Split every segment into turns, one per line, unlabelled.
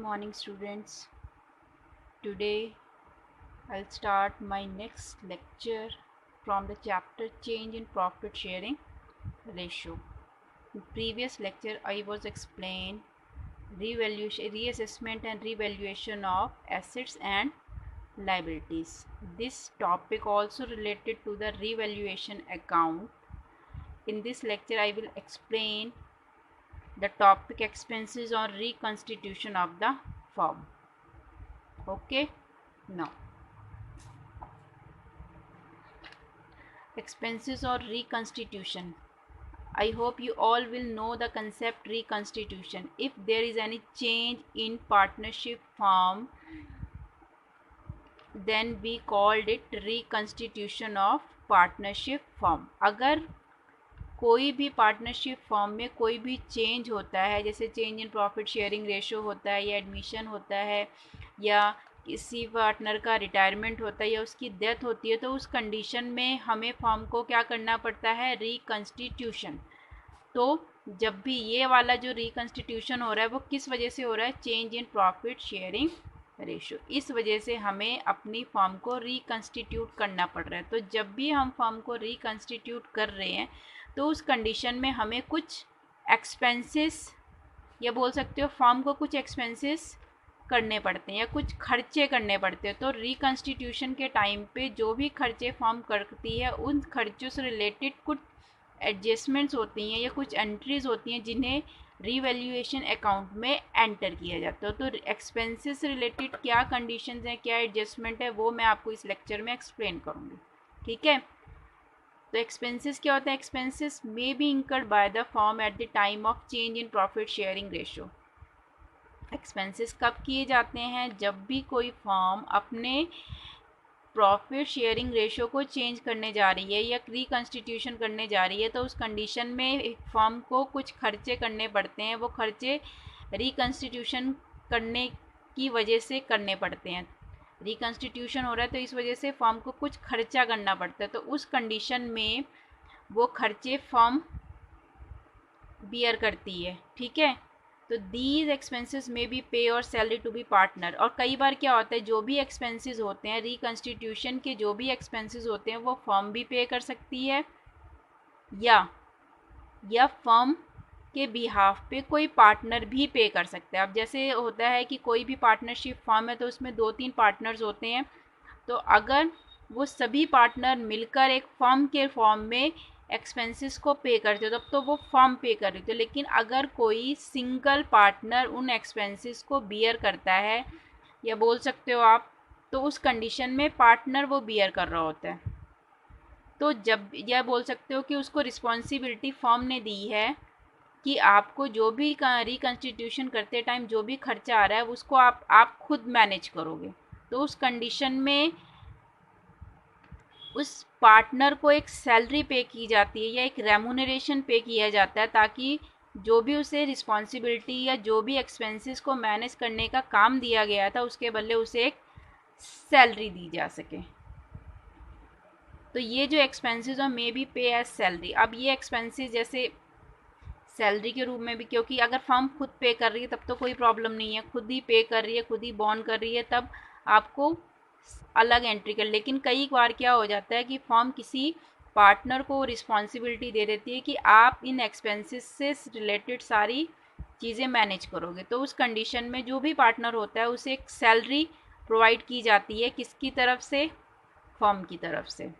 morning, students. Today I'll start my next lecture from the chapter Change in Profit Sharing Ratio. In previous lecture I was explained reassessment and revaluation of assets and liabilities. This topic also related to the revaluation account. In this lecture I will explain the topic expenses on reconstitution of the firm. Okay, now expenses or reconstitution. I hope you all will know the concept reconstitution. If there is any change in partnership form, then we called it reconstitution of partnership firm. अगर कोई भी partnership form में कोई भी change होता है, जैसे change in profit sharing ratio होता है या एडमिशन होता है या किसी पार्टनर का रिटायरमेंट होता है या उसकी डेथ होती है, तो उस कंडीशन में हमें फॉर्म को क्या करना पड़ता है, रिकंस्टिट्यूशन। तो जब भी ये वाला जो रिकंस्टिट्यूशन हो रहा है वो किस वजह से हो रहा है, change in profit sharing ratio, इस वजह से हमें अपनी फॉर्म को रिकंस्टिट्यूट करना पड़ रहा है। तो जब भी हम फॉर्म को रिकंस्टिट्यूट कर रहे हैं तो उस कंडीशन में हमें कुछ एक्सपेंसेस या बोल सकते हो फॉर्म को कुछ एक्सपेंसेस करने पड़ते हैं या कुछ खर्चे करने पड़ते हैं। तो रिकंस्टिट्यूशन के टाइम पे जो भी खर्चे फॉर्म करती है उन खर्चों से रिलेटेड कुछ एडजस्टमेंट्स होती हैं या कुछ एंट्रीज होती हैं जिन्हें रिवैल्यूएशन अकाउंट में एंटर किया जाता है। तो एक्सपेंसेस से रिलेटेड क्या कंडीशंस हैं, क्या एडजस्टमेंट है, वो मैं आपको इस लेक्चर में एक्सप्लेन करूँगी। ठीक है, तो एक्सपेंसेस क्या होता है, expenses may be incurred by the firm at the time of change in profit sharing ratio. Expenses कब किए जाते हैं, जब भी कोई फर्म अपने प्रॉफिट शेयरिंग रेशो को चेंज करने जा रही है या रिकंस्टिट्यूशन करने जा रही है, तो उस कंडीशन में एक फर्म को कुछ खर्चे करने पड़ते हैं। वो खर्चे रिकंस्टिट्यूशन करने की वजह से करने पड़ते हैं। रिकंस्टिट्यूशन हो रहा है तो इस वजह से फर्म को कुछ खर्चा करना पड़ता है, तो उस कंडीशन में वो खर्चे फर्म बियर करती है। ठीक है, तो दीज एक्सपेंसेस में बी पे और सैलरी टू बी पार्टनर। और कई बार क्या होता है, जो भी एक्सपेंसेस होते हैं रिकंस्टिट्यूशन के, जो भी एक्सपेंसेस होते हैं वो फर्म भी पे कर सकती है या फर्म के बिहाफ पे कोई पार्टनर भी पे कर सकता है। अब जैसे होता है कि कोई भी पार्टनरशिप फर्म है तो उसमें 2-3 पार्टनर्स होते हैं, तो अगर वो सभी पार्टनर मिलकर एक फर्म के फॉर्म में एक्सपेंसेस को पे करते हो तब तो वो फर्म पे कर रही थी। लेकिन अगर कोई सिंगल पार्टनर उन एक्सपेंसेस को बियर करता है या बोल सकते हो आप, तो उस कंडीशन में पार्टनर वो बियर कर रहा होता है। तो जब यह बोल सकते हो कि उसको रिस्पॉन्सिबिलिटी फर्म ने दी है कि आपको जो भी रिकंस्टिट्यूशन करते टाइम जो भी खर्चा आ रहा है उसको आप खुद मैनेज करोगे। तो उस कंडीशन में उस पार्टनर को एक सैलरी पे की जाती है या एक रेम्यूनरेशन पे किया जाता है, ताकि जो भी उसे रिस्पॉन्सिबिलिटी या जो भी एक्सपेंसेस को मैनेज करने का काम दिया गया था उसके बदले उसे एक सैलरी दी जा सके। तो ये जो एक्सपेंसेस और मे बी पे एज सैलरी। अब ये एक्सपेंसेस जैसे सैलरी के रूप में भी, क्योंकि अगर फर्म खुद पे कर रही है तब तो कोई प्रॉब्लम नहीं है, खुद ही पे कर रही है, खुद ही बॉन्ड कर रही है, तब आपको अलग एंट्री कर। लेकिन कई बार क्या हो जाता है कि फर्म किसी पार्टनर को रिस्पॉन्सिबिलिटी दे देती है कि आप इन एक्सपेंसेस से रिलेटेड सारी चीज़ें मैनेज करोगे। तो उस कंडीशन में जो भी पार्टनर होता है उसे एक सैलरी प्रोवाइड की जाती है, किसकी तरफ से, फर्म की तरफ से।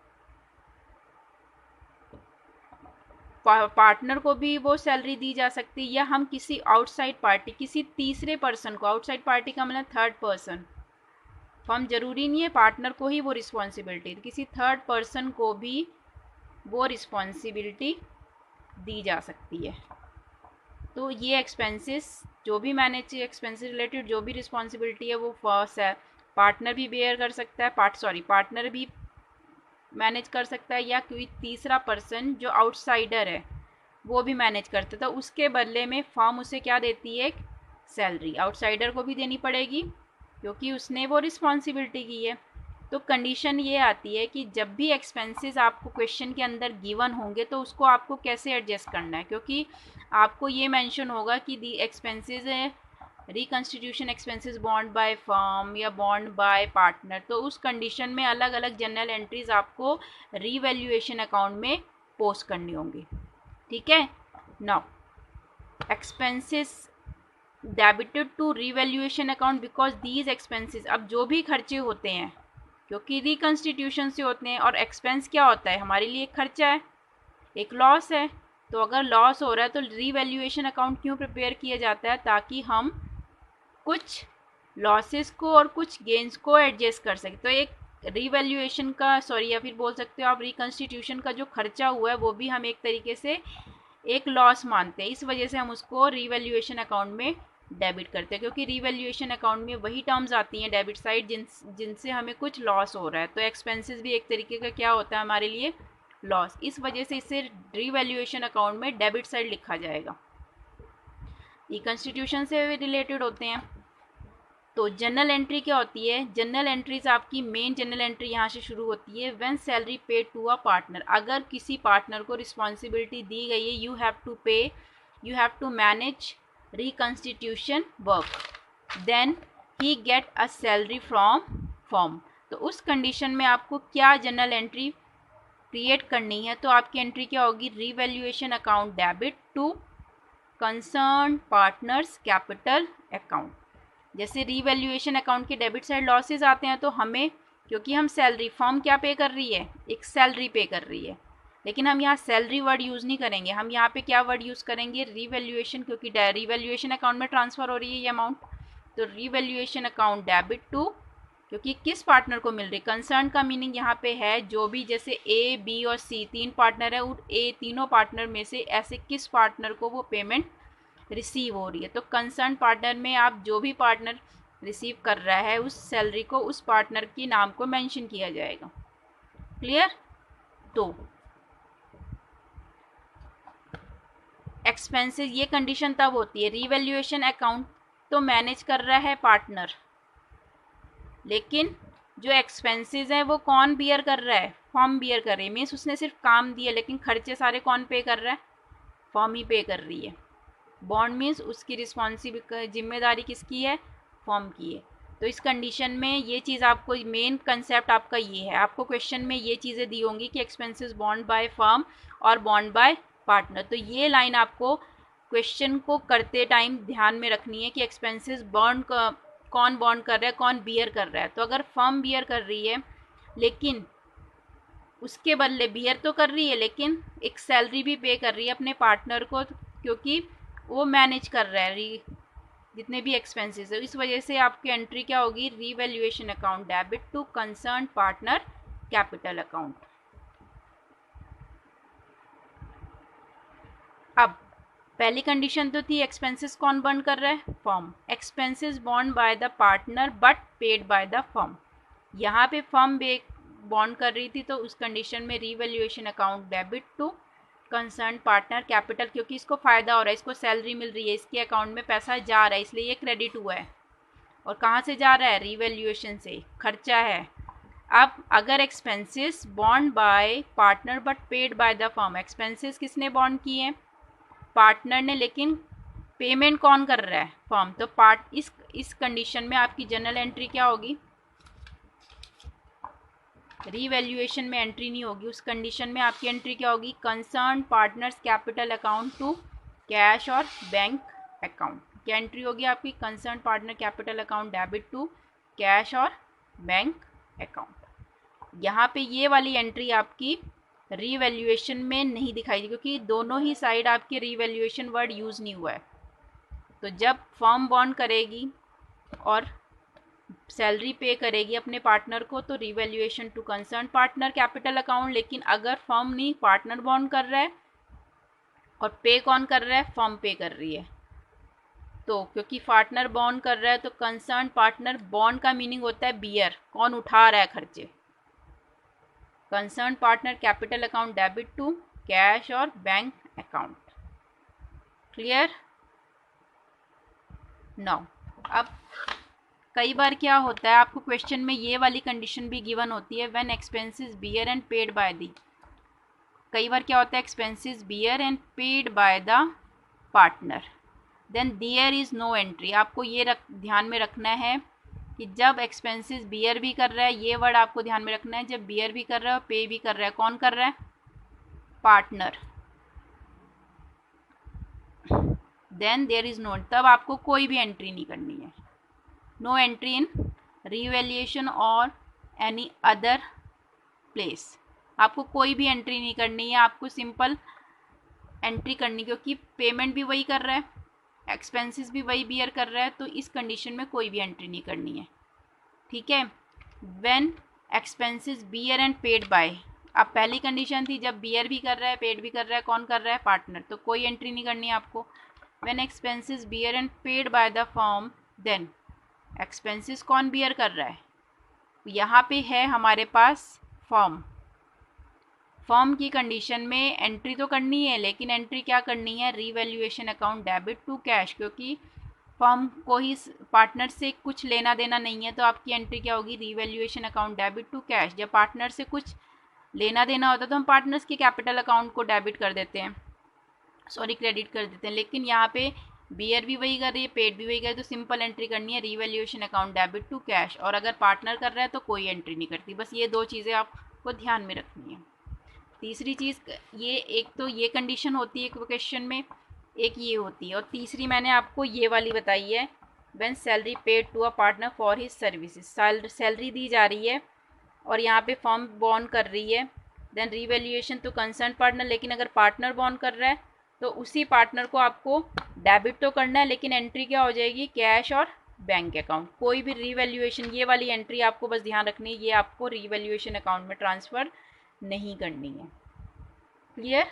पार्टनर को भी वो सैलरी दी जा सकती है या हम किसी आउटसाइड पार्टी, किसी तीसरे पर्सन को, आउटसाइड पार्टी का मतलब थर्ड पर्सन, फर्म जरूरी नहीं है पार्टनर को ही वो रिस्पॉन्सिबिलिटी, किसी थर्ड पर्सन को भी वो रिस्पॉन्सिबिलिटी दी जा सकती है। तो ये एक्सपेंसेस जो भी मैनेज, एक्सपेंसेस रिलेटेड जो भी रिस्पॉन्सिबिलिटी है वो फर्स्ट है पार्टनर भी बेयर कर सकता है, पार्टनर भी मैनेज कर सकता है या कोई तीसरा पर्सन जो आउटसाइडर है वो भी मैनेज करता है। तो उसके बदले में फर्म उसे क्या देती है, एक सैलरी। आउटसाइडर को भी देनी पड़ेगी क्योंकि उसने वो रिस्पॉन्सिबिलिटी की है। तो कंडीशन ये आती है कि जब भी एक्सपेंसेस आपको क्वेश्चन के अंदर गिवन होंगे तो उसको आपको कैसे एडजस्ट करना है, क्योंकि आपको ये मेंशन होगा कि दी एक्सपेंसेस रिकन्स्टिट्यूशन एक्सपेंसेस बॉन्ड बाय फर्म या बॉन्ड बाय पार्टनर, तो उस कंडीशन में अलग अलग जनरल एंट्रीज आपको रीवैल्यूएशन अकाउंट में पोस्ट करनी होंगी। ठीक है। Now expenses debited to revaluation account because these expenses, अब जो भी खर्चे होते हैं क्योंकि रिकन्स्टिट्यूशन से होते हैं, और एक्सपेंस क्या होता है हमारे लिए, एक खर्चा है, एक लॉस है। तो अगर लॉस हो रहा है तो रीवैल्यूएशन अकाउंट क्यों प्रिपेयर किया जाता है, ताकि हम कुछ लॉसेस को और कुछ गेन्स को एडजस्ट कर सकें। तो एक रीवैल्यूएशन का या फिर बोल सकते हो आप रिकन्स्टिट्यूशन का जो खर्चा हुआ है वो भी हम एक तरीके से एक लॉस मानते हैं, इस वजह से हम उसको रीवैल्यूएशन अकाउंट में डेबिट करते हैं, क्योंकि रीवैल्यूएशन अकाउंट में वही टर्म्स आती हैं डेबिट साइड जिनसे हमें कुछ लॉस हो रहा है। तो एक्सपेंसेस भी एक तरीके का क्या होता है हमारे लिए, लॉस, इस वजह से इसे रीवैल्यूएशन अकाउंट में डेबिट साइड लिखा जाएगा। रिकन्स्टिट्यूशन से रिलेटेड होते हैं। तो जनरल एंट्री क्या होती है, जनरल एंट्रीज आपकी मेन जनरल एंट्री यहाँ से शुरू होती है, when salary paid to a partner, अगर किसी पार्टनर को रिस्पॉन्सिबिलिटी दी गई है, you have to manage reconstitution work, then he get a salary from firm. तो उस कंडीशन में आपको क्या जनरल एंट्री क्रिएट करनी है, तो आपकी एंट्री क्या होगी, revaluation account debit to concern partners capital account. जैसे रीवैल्यूएशन अकाउंट के डेबिट साइड लॉसेज आते हैं, तो हमें, क्योंकि हम सैलरी, फर्म क्या पे कर रही है, एक सैलरी पे कर रही है, लेकिन हम यहाँ सैलरी वर्ड यूज़ नहीं करेंगे, हम यहाँ पे क्या वर्ड यूज़ करेंगे, रीवैल्यूएशन, क्योंकि रीवैल्यूएशन अकाउंट में ट्रांसफ़र हो रही है ये अमाउंट। तो रीवैल्यूएशन अकाउंट डेबिट टू, क्योंकि किस पार्टनर को मिल रही, कंसर्न का मीनिंग यहाँ पे है जो भी, जैसे ए बी और सी तीन पार्टनर है, उन तीनों पार्टनर में से ऐसे किस पार्टनर को वो पेमेंट रिसीव हो रही है। तो कंसर्न पार्टनर में आप जो भी पार्टनर रिसीव कर रहा है उस सैलरी को, उस पार्टनर की नाम को मेंशन किया जाएगा। क्लियर। तो एक्सपेंसेस, ये कंडीशन तब होती है, रीवैल्यूएशन अकाउंट तो मैनेज कर रहा है पार्टनर, लेकिन जो एक्सपेंसेस हैं वो कौन बियर कर रहा है, फर्म बियर कर रही है। मीन्स उसने सिर्फ काम दिया, लेकिन खर्चे सारे कौन पे कर रहा है, फर्म ही पे कर रही है। बॉन्ड मीन्स उसकी रिस्पॉन्सिबिलिटी, जिम्मेदारी किसकी है, फर्म की है। तो इस कंडीशन में ये चीज़ आपको, मेन कंसेप्ट आपका ये है, आपको क्वेश्चन में ये चीज़ें दी होंगी कि एक्सपेंसेस बॉन्ड बाय फर्म और बॉन्ड बाय पार्टनर। तो ये लाइन आपको क्वेश्चन को करते टाइम ध्यान में रखनी है कि एक्सपेंसेस बॉन्ड का कौन बॉन्ड कर रहा है, कौन बियर कर रहा है। तो अगर फर्म बियर कर रही है, लेकिन उसके बदले बियर तो कर रही है, लेकिन एक सैलरी भी पे कर रही है अपने पार्टनर को, क्योंकि वो मैनेज कर रहा है जितने भी एक्सपेंसेस है, इस वजह से आपकी एंट्री क्या होगी, revaluation account debit to concern partner capital account. अब पहली कंडीशन तो थी एक्सपेंसेस कौन बॉन्ड कर रहा है, फर्म। एक्सपेंसेस बॉन्ड bye the partner but paid by the firm, यहाँ पे फर्म बॉन्ड कर रही थी, तो उस कंडीशन में revaluation account debit to concern partner capital, क्योंकि इसको फ़ायदा हो रहा है, इसको सैलरी मिल रही है, इसके अकाउंट में पैसा जा रहा है, इसलिए ये क्रेडिट हुआ है। और कहाँ से जा रहा है, रीवैल्यूएशन से, खर्चा है। अब अगर एक्सपेंसेस बॉन्ड by partner but paid by the firm, expenses किसने बॉन्ड किए हैं, पार्टनर ने, लेकिन पेमेंट कौन कर रहा है, फर्म। तो इस कंडीशन में आपकी जनरल एंट्री क्या होगी, रीवैल्यूएशन में एंट्री नहीं होगी, उस कंडीशन में आपकी एंट्री क्या होगी, concern partners capital account to cash और बैंक अकाउंट। क्या एंट्री होगी आपकी, concern partner capital account debit to cash और बैंक अकाउंट। यहाँ पे ये वाली एंट्री आपकी रीवैल्यूएशन में नहीं दिखाई दी, क्योंकि दोनों ही साइड आपके रीवैल्यूएशन वर्ड यूज़ नहीं हुआ है। तो जब फर्म बॉन्ड करेगी और सैलरी पे करेगी अपने पार्टनर को, तो revaluation to concern partner capital account. लेकिन अगर फर्म नहीं, पार्टनर बॉन्ड कर रहा है और पे कौन कर रहा है, फर्म पे कर रही है, तो क्योंकि पार्टनर बॉन्ड कर रहा है तो कंसर्न पार्टनर, बॉन्ड का मीनिंग होता है बियर, कौन उठा रहा है खर्चे। Concern partner capital account debit to cash और बैंक अकाउंट। क्लियर। नाउ अब कई बार क्या होता है, आपको क्वेश्चन में ये वाली कंडीशन भी गिवन होती है, when expenses bear and paid by the. कई बार क्या होता है, expenses bear and paid by the partner, then there is no entry. आपको ये ध्यान में रखना है कि जब एक्सपेंसेस बियर भी कर रहा है, ये वर्ड आपको ध्यान में रखना है, जब बियर भी कर रहा है और पे भी कर रहा है, कौन कर रहा है? Partner. Then there is no, तब आपको कोई भी एंट्री नहीं करनी है। नो एंट्री इन रीवैल्यूएशन और एनी अदर प्लेस। आपको कोई भी एंट्री नहीं करनी है, आपको सिंपल एंट्री करनी, क्योंकि पेमेंट भी वही कर रहा है, एक्सपेंसेस भी वही बियर कर रहा है, तो इस कंडीशन में कोई भी एंट्री नहीं करनी है। ठीक है। When expenses bear and paid by, अब पहली कंडीशन थी जब बियर भी कर रहा है पेड भी कर रहा है, कौन कर रहा है? पार्टनर, तो कोई एंट्री नहीं करनी है आपको। When expenses bear and paid by the firm, then expenses कौन बियर कर रहा है? यहाँ पे है हमारे पास फर्म। फर्म की कंडीशन में एंट्री तो करनी है, लेकिन एंट्री क्या करनी है? Revaluation account debit to cash, क्योंकि फर्म को ही पार्टनर से कुछ लेना देना नहीं है, तो आपकी एंट्री क्या होगी? Revaluation account debit to cash. जब पार्टनर से कुछ लेना देना होता है तो हम पार्टनर्स के कैपिटल अकाउंट को डेबिट कर देते हैं, सॉरी क्रेडिट कर देते हैं, लेकिन यहाँ पे बियर भी वही कर रही है, पेड भी वही कर रही है, तो सिंपल एंट्री करनी है revaluation account debit to cash. और अगर पार्टनर कर रहा है तो कोई एंट्री नहीं करती। बस ये दो चीज़ें आपको ध्यान में रखनी है। तीसरी चीज़, ये एक तो ये कंडीशन होती है क्वेश्चन में, एक ये होती है, और तीसरी मैंने आपको ये वाली बताई है, when salary paid to a partner for his services. Salary दी जा रही है और यहाँ पे फर्म बॉन्ड कर रही है, then revaluation to concern partner, लेकिन अगर पार्टनर बॉन्ड कर रहा है तो उसी पार्टनर को आपको डेबिट तो करना है, लेकिन एंट्री क्या हो जाएगी? कैश और बैंक अकाउंट। कोई भी रीवैल्यूएशन, ये वाली एंट्री आपको बस ध्यान रखनी है, ये आपको रीवैल्यूएशन अकाउंट में ट्रांसफ़र नहीं करनी है। क्लियर?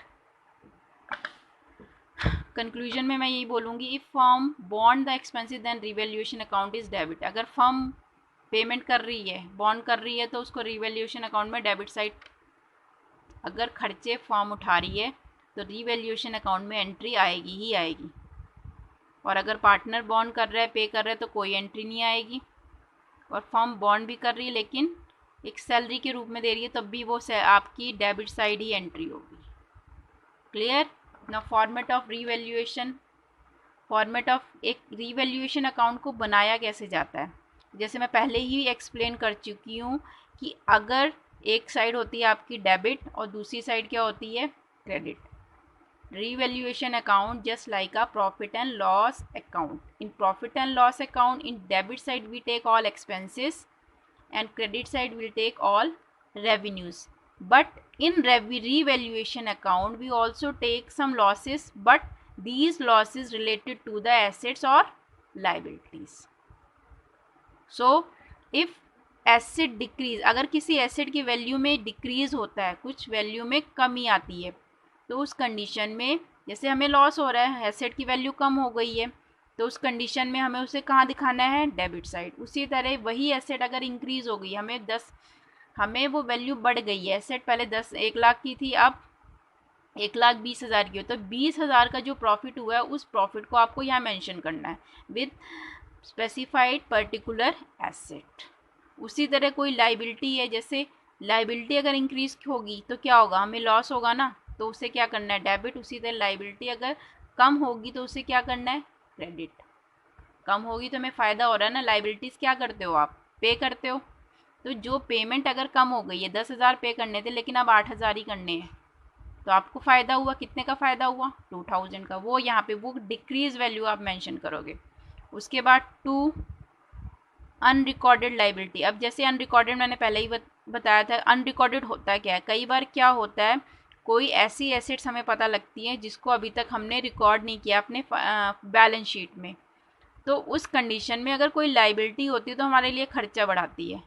कंक्लूजन में मैं यही बोलूँगी, इफ़ फर्म बॉन्ड the expenses then revaluation account is debit. अगर फर्म पेमेंट कर रही है, बॉन्ड कर रही है, तो उसको रीवैल्यूएशन अकाउंट में डेबिट साइड, अगर खर्चे फर्म उठा रही है तो रीवैल्यूएशन अकाउंट में एंट्री आएगी ही आएगी। और अगर पार्टनर बॉन्ड कर रहा है, पे कर रहा है, तो कोई एंट्री नहीं आएगी। और फर्म बॉन्ड भी कर रही है लेकिन एक सैलरी के रूप में दे रही है, तब भी वो आपकी डेबिट साइड ही एंट्री होगी। क्लियर? ना format of revaluation, format of एक रीवैल्यूएशन अकाउंट को बनाया कैसे जाता है, जैसे मैं पहले ही एक्सप्लेन कर चुकी हूँ कि अगर एक साइड होती है आपकी डेबिट और दूसरी साइड क्या होती है? Credit. Revaluation account just like a profit and loss account. In profit and loss account, in debit side we take all expenses and credit side will take all revenues. But in revaluation account we also take some losses, but these losses related to the assets or liabilities. So if asset decrease, अगर किसी asset की value में decrease होता है, कुछ value में कमी आती है, तो उस कंडीशन में जैसे हमें लॉस हो रहा है, एसेट की वैल्यू कम हो गई है, तो उस कंडीशन में हमें उसे कहाँ दिखाना है? Debit side. उसी तरह वही एसेट अगर इंक्रीज़ हो गई, हमें वो वैल्यू बढ़ गई है, एसेट पहले 1 लाख की थी, अब 1,20,000 की हो, तो 20,000 का जो प्रॉफिट हुआ है उस प्रॉफिट को आपको यहाँ मेंशन करना है विद स्पेसिफाइड पर्टिकुलर एसेट। उसी तरह कोई लाइबिलिटी है, जैसे लाइबिलिटी अगर इंक्रीज होगी तो क्या होगा? हमें लॉस होगा ना, तो उसे क्या करना है? डेबिट। उसी तरह लाइबिलिटी अगर कम होगी तो उसे क्या करना है? क्रेडिट। कम होगी तो हमें फ़ायदा हो रहा है ना, लाइबिलिटीज़ क्या करते हो आप? पे करते हो। तो जो पेमेंट अगर कम हो गई है, 10,000 पे करने थे लेकिन अब 8,000 ही करने हैं, तो आपको फ़ायदा हुआ। कितने का फ़ायदा हुआ? 2,000 का। वो यहाँ पे वो डिक्रीज वैल्यू आप मेंशन करोगे। उसके बाद 2 अनरिकॉर्डेड लाइबिलिटी। अब जैसे अनरिकॉर्डेड मैंने पहले ही बताया था, अनरिकॉर्डेड होता क्या है? कई बार क्या होता है, कोई ऐसी एसेट्स हमें पता लगती हैं जिसको अभी तक हमने रिकॉर्ड नहीं किया अपने बैलेंस शीट में, तो उस कंडीशन में अगर कोई लाइबिलिटी होती है तो हमारे लिए खर्चा बढ़ाती है,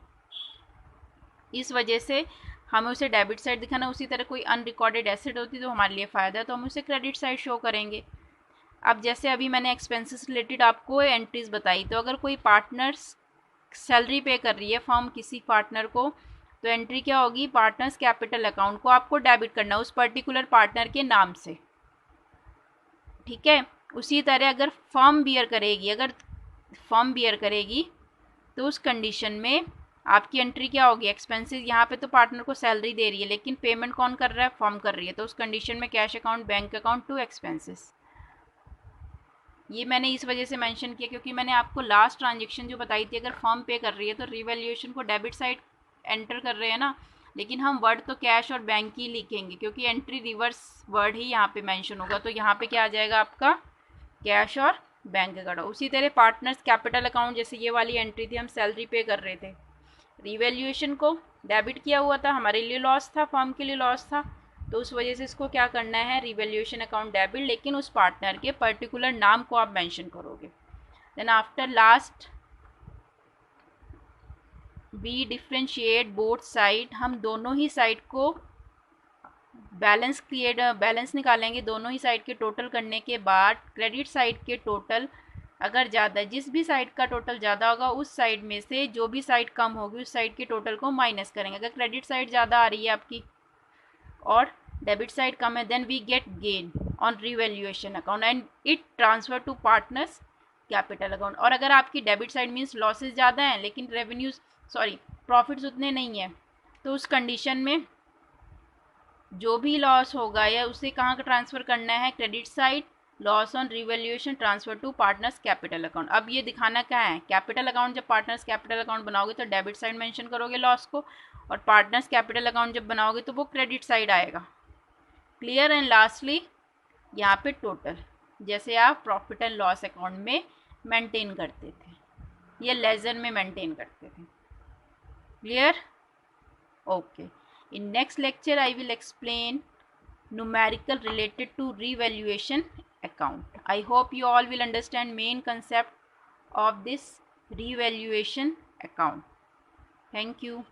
इस वजह से हमें उसे डेबिट साइड दिखाना। उसी तरह कोई अनरिकॉर्डेड एसेट होती है तो हमारे लिए फ़ायदा है, तो हम उसे क्रेडिट साइड शो करेंगे। अब जैसे अभी मैंने एक्सपेंसेस रिलेटेड आपको एंट्रीज बताई, तो अगर कोई पार्टनर सैलरी पे कर रही है फर्म किसी पार्टनर को, तो एंट्री क्या होगी? पार्टनर्स कैपिटल अकाउंट को आपको डेबिट करना उस पर्टिकुलर पार्टनर के नाम से। ठीक है। उसी तरह अगर फर्म बियर करेगी तो उस कंडीशन में आपकी एंट्री क्या होगी? एक्सपेंसेस। यहाँ पे तो पार्टनर को सैलरी दे रही है लेकिन पेमेंट कौन कर रहा है? फर्म कर रही है, तो उस कंडीशन में cash account, bank account to expenses. ये मैंने इस वजह से मेंशन किया क्योंकि मैंने आपको लास्ट ट्रांजेक्शन जो बताई थी, अगर फर्म पे कर रही है तो रिवैल्यूएशन को डेबिट साइड एंटर कर रहे हैं ना, लेकिन हम वर्ड तो कैश और बैंक ही लिखेंगे क्योंकि एंट्री रिवर्स वर्ड ही यहाँ पे मेंशन होगा। तो यहाँ पे क्या आ जाएगा आपका, कैश और बैंक अकाउंट। उसी तरह पार्टनर्स कैपिटल अकाउंट, जैसे ये वाली एंट्री थी, हम सैलरी पे कर रहे थे, रिवैल्यूएशन को डेबिट किया हुआ था, हमारे लिए लॉस था, फर्म के लिए लॉस था, तो उस वजह से इसको क्या करना है, रिवैल्यूएशन अकाउंट डेबिट, लेकिन उस पार्टनर के पर्टिकुलर नाम को आप मेंशन करोगे। Then after last we differentiate both side, हम दोनों ही साइड को बैलेंस निकालेंगे। दोनों ही साइड के टोटल करने के बाद क्रेडिट साइड के टोटल अगर ज़्यादा, जिस भी साइड का टोटल ज़्यादा होगा उस साइड में से जो भी साइड कम होगी उस साइड के टोटल को माइनस करेंगे। अगर क्रेडिट साइड ज़्यादा आ रही है आपकी और डेबिट साइड कम है, then we get gain on revaluation account and it transfer to partners capital account. और अगर आपकी डेबिट साइड मीन्स लॉसेज ज़्यादा हैं लेकिन प्रॉफिट्स उतने नहीं हैं, तो उस कंडीशन में जो भी लॉस होगा या उसे कहाँ का ट्रांसफ़र करना है, credit side, loss on revaluation transfer to partners capital account. अब ये दिखाना क्या है, कैपिटल अकाउंट जब पार्टनर्स कैपिटल अकाउंट बनाओगे तो डेबिट साइड मेंशन करोगे लॉस को, और पार्टनर्स कैपिटल अकाउंट जब बनाओगे तो वो क्रेडिट साइड आएगा। क्लियर। एंड लास्टली यहाँ पे टोटल, जैसे आप प्रॉफिट एंड लॉस अकाउंट में मेंटेन करते थे या लेजर में मेंटेन करते थे। Clear? Okay. In next lecture, I will explain numerical related to revaluation account. I hope you all will understand main concept of this revaluation account. Thank you.